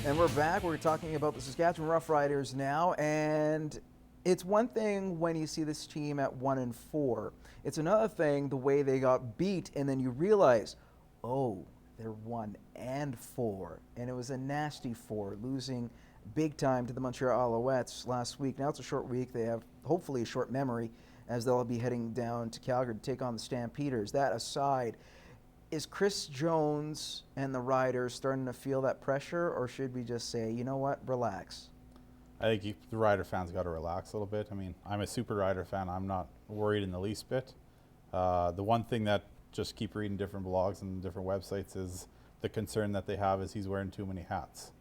And we're back. We're talking about the Saskatchewan Roughriders now, and it's one thing when you see this team at 1-4. It's another thing the way they got beat, and then you realize, oh, they're 1-4, and it was a nasty 4, losing big time to the Montreal Alouettes last week. Now it's a short week. They have hopefully a short memory, as they'll be heading down to Calgary to take on the Stampeders. That aside, is Chris Jones and the Riders starting to feel that pressure, or should we just say, you know what, relax? I think the Rider fans got to relax a little bit. I mean, I'm a super Rider fan. I'm not worried in the least bit. The one thing that just keep reading different blogs and different websites is the concern that they have is he's wearing too many hats.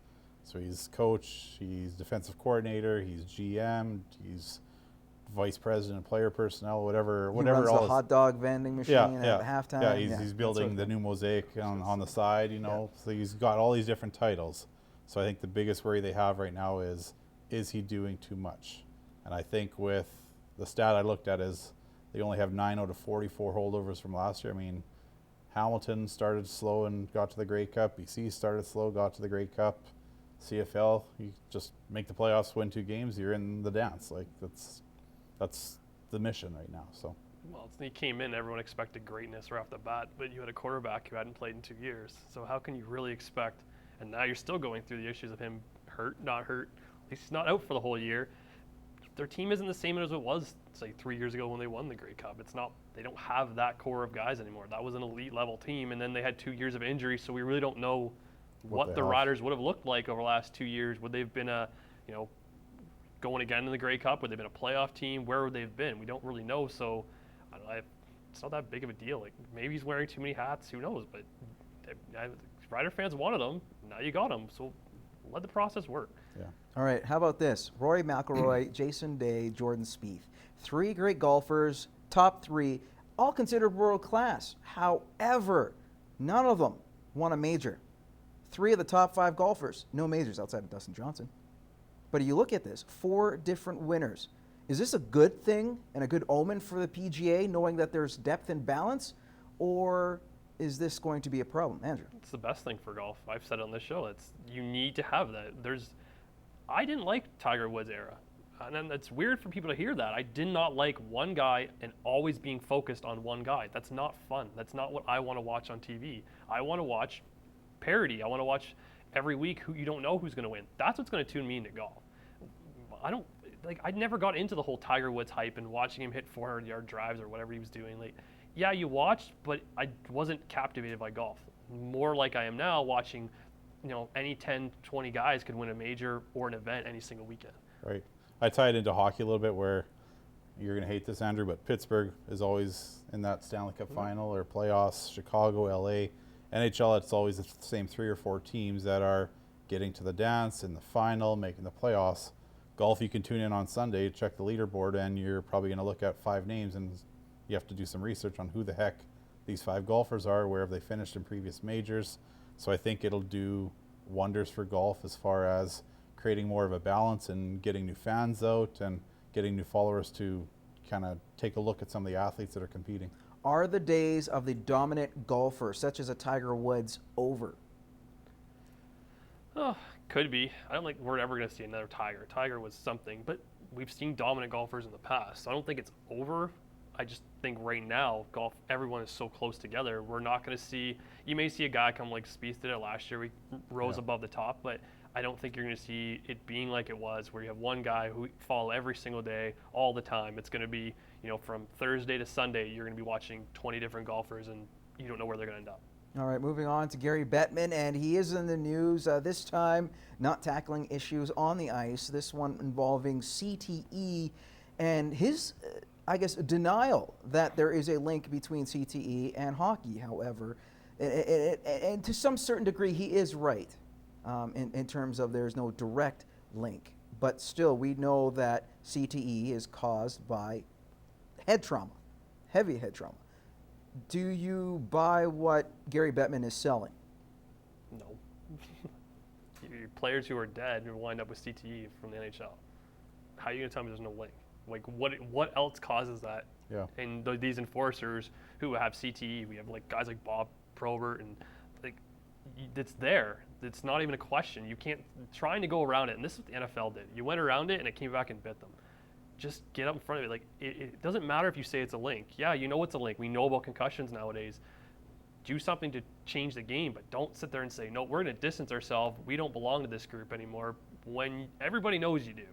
So he's coach, he's defensive coordinator, he's GM, he's vice president, player personnel, whatever. He runs the hot dog vending machine at halftime. Yeah, he's building the new mosaic on the side, you know. So he's got all these different titles. So I think the biggest worry they have right now is he doing too much? And I think with the stat I looked at is they only have 9 out of 44 holdovers from last year. I mean, Hamilton started slow and got to the Grey Cup. BC started slow, got to the Grey Cup. CFL, you just make the playoffs, win 2 games, you're in the dance. Like that's the mission right now. So. Well, he came in, everyone expected greatness right off the bat, but you had a quarterback who hadn't played in 2 years. So how can you really expect? And now you're still going through the issues of him hurt, not hurt. He's not out for the whole year. Their team isn't the same as it was, say, 3 years ago when they won the Grey Cup. It's not. They don't have that core of guys anymore. That was an elite level team, and then they had 2 years of injury, so we really don't know what the Riders would have looked like over the last 2 years. Would they've been going again in the Grey Cup? Would they have been a playoff team? Where would they have been? We don't really know, so I don't know, it's not that big of a deal. Like, maybe he's wearing too many hats. Who knows? But Rider fans wanted him. Now you got him, so let the process work. Yeah. All right, how about this? Rory McIlroy, Jason Day, Jordan Spieth. 3 great golfers, top 3, all considered world class. However, none of them won a major. 3 of the top 5 golfers, no majors outside of Dustin Johnson. But you look at this, 4 different winners. Is this a good thing and a good omen for the PGA, knowing that there's depth and balance? Or is this going to be a problem? Andrew? It's the best thing for golf. I've said it on this show. You need to have that. I didn't like Tiger Woods' era. And it's weird for people to hear that. I did not like one guy and always being focused on one guy. That's not fun. That's not what I want to watch on TV. I want to watch parity. I want to watch every week who you don't know who's going to win. That's what's going to tune me into golf. I never got into the whole Tiger Woods hype and watching him hit 400-yard drives or whatever he was doing. Yeah, you watched, but I wasn't captivated by golf. More like I am now, watching, any 10, 20 guys could win a major or an event any single weekend. Right. I tie it into hockey a little bit, where you're going to hate this, Andrew, but Pittsburgh is always in that Stanley Cup final or playoffs. Chicago, LA, NHL, it's always the same 3 or 4 teams that are getting to the dance, in the final, making the playoffs. Golf, you can tune in on Sunday, check the leaderboard, and you're probably going to look at 5 names, and you have to do some research on who the heck these 5 golfers are, where have they finished in previous majors. So I think it'll do wonders for golf as far as creating more of a balance and getting new fans out and getting new followers to kind of take a look at some of the athletes that are competing. Are the days of the dominant golfer, such as a Tiger Woods, over? Oh, could be. I don't think we're ever going to see another Tiger. Tiger was something, but we've seen dominant golfers in the past. So I don't think it's over. I just think right now, golf, everyone is so close together. We're not going to see, you may see a guy come like Spieth did it last year. We rose above the top, but I don't think you're going to see it being like it was, where you have one guy who follow every single day, all the time. It's going to be, from Thursday to Sunday, you're going to be watching 20 different golfers, and you don't know where they're going to end up. All right, moving on to Gary Bettman, and he is in the news this time, not tackling issues on the ice, this one involving CTE and his, denial that there is a link between CTE and hockey. However, and to some certain degree, he is right in terms of there's no direct link. But still, we know that CTE is caused by head trauma, heavy head trauma. Do you buy what Gary Bettman is selling? No. Players who are dead who wind up with CTE from the NHL. How are you going to tell me there's no link? Like, what else causes that? Yeah. And these enforcers who have CTE, we have guys like Bob Probert, and it's there. It's not even a question. You can't trying to go around it, and this is what the NFL did. You went around it, and it came back and bit them. Just get up in front of it. Like it doesn't matter if you say it's a link. Yeah, you know it's a link. We know about concussions nowadays. Do something to change the game, but don't sit there and say, no, we're going to distance ourselves. We don't belong to this group anymore, when everybody knows you do.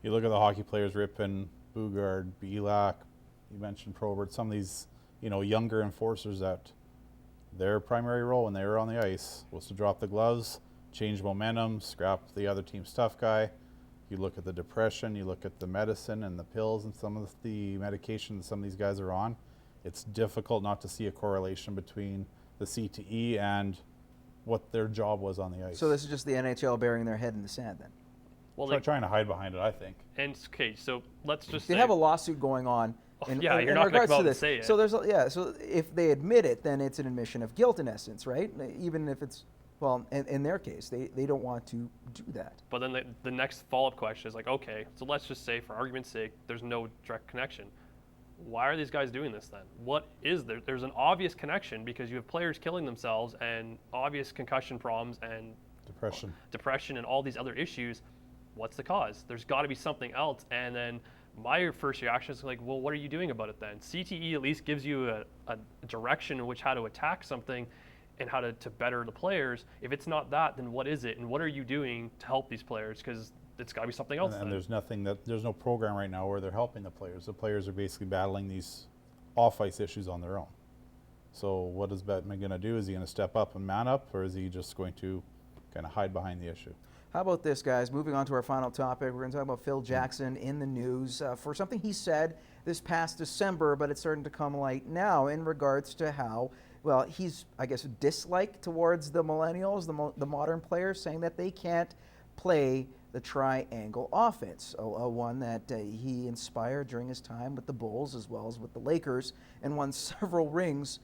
You look at the hockey players, Rippin, Bugard, Belak, you mentioned Probert, some of these, younger enforcers that their primary role when they were on the ice was to drop the gloves, change momentum, scrap the other team's tough guy. You look at the depression, you look at the medicine and the pills and some of the medication that some of these guys are on. It's difficult not to see a correlation between the CTE and what their job was on the ice. So this is just the NHL burying their head in the sand then? Well, trying to hide behind it, I think. And okay, so let's just they say have a lawsuit going on. You're not going to come out and say it. So so if they admit it, then it's an admission of guilt in essence, right? Even if it's, well, in their case, they don't want to do that. But then the next follow-up question is like, okay, so let's just say, for argument's sake, there's no direct connection. Why are these guys doing this then? What is there? There's an obvious connection because you have players killing themselves and obvious concussion problems and depression and all these other issues. What's the cause? There's got to be something else. And then my first reaction is like, well, what are you doing about it then? CTE at least gives you a direction in which how to attack something and how to better the players. If it's not that, then what is it? And what are you doing to help these players? Because it's got to be something else. And there's no program right now where they're helping the players. The players are basically battling these off-ice issues on their own. So what is Bettman going to do? Is he going to step up and man up, or is he just going to kind of hide behind the issue? How about this, guys? Moving on to our final topic, we're going to talk about Phil Jackson in the news for something he said this past December, but it's starting to come light now in regards to how, well, he's, I guess, disliked towards the millennials, the modern players, saying that they can't play the triangle offense, one that he inspired during his time with the Bulls as well as with the Lakers and won several rings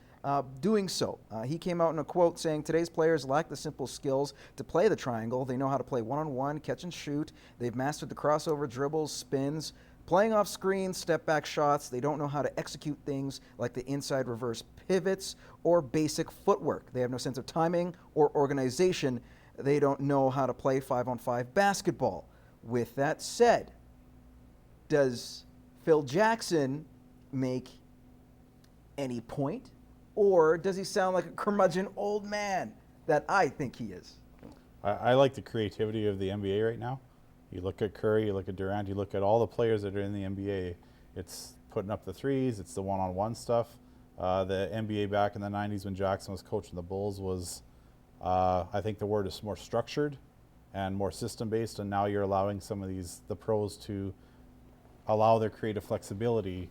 doing so. He came out in a quote saying, today's players lack the simple skills to play the triangle. They know how to play one-on-one, catch and shoot. They've mastered the crossover dribbles, spins, playing off screens, step-back shots. They don't know how to execute things like the inside reverse pivots or basic footwork. They have no sense of timing or organization. They don't know how to play 5-on-5 basketball. With that said, does Phil Jackson make any point? Or does he sound like a curmudgeon old man that I think he is? I like the creativity of the NBA right now. You look at Curry, you look at Durant, you look at all the players that are in the NBA. It's putting up the threes, it's the one-on-one stuff. The NBA back in the 90s when Jackson was coaching the Bulls was, I think the word is more structured and more system-based, and now you're allowing some of the pros to allow their creative flexibility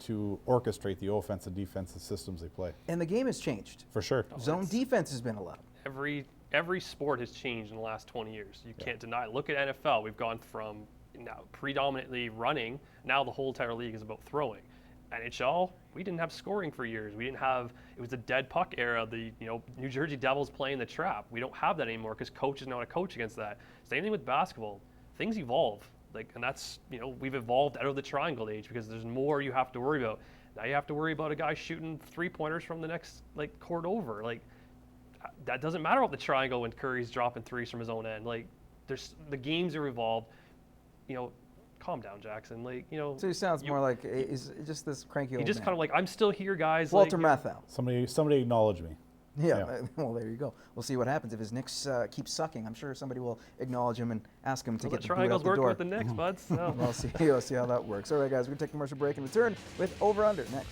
to orchestrate the offensive and defensive systems they play. And the game has changed. For sure. Zone defense has been allowed. Every sport has changed in the last 20 years. You can't deny it. Look at NFL. We've gone from now predominantly running. Now the whole entire league is about throwing. NHL, we didn't have scoring for years. We didn't have, it was a dead puck era. The New Jersey Devils playing the trap. We don't have that anymore because coaches know how to coach against that. Same thing with basketball. Things evolve. And that's, we've evolved out of the triangle age because there's more you have to worry about. Now you have to worry about a guy shooting three-pointers from the next court over. That doesn't matter about the triangle when Curry's dropping threes from his own end. There's the games are evolved. Calm down, Jackson. So he sounds more like he's just this cranky old man. He just kind of I'm still here, guys. Walter Matthau. Somebody acknowledge me. Yeah. Well, there you go. We'll see what happens if his Knicks keep sucking. I'm sure somebody will acknowledge him and ask him to get the boot out the door. Triangle's working with the Knicks, buds. So. We'll see how that works. All right, guys, we're going to take a commercial break and return with Over Under next.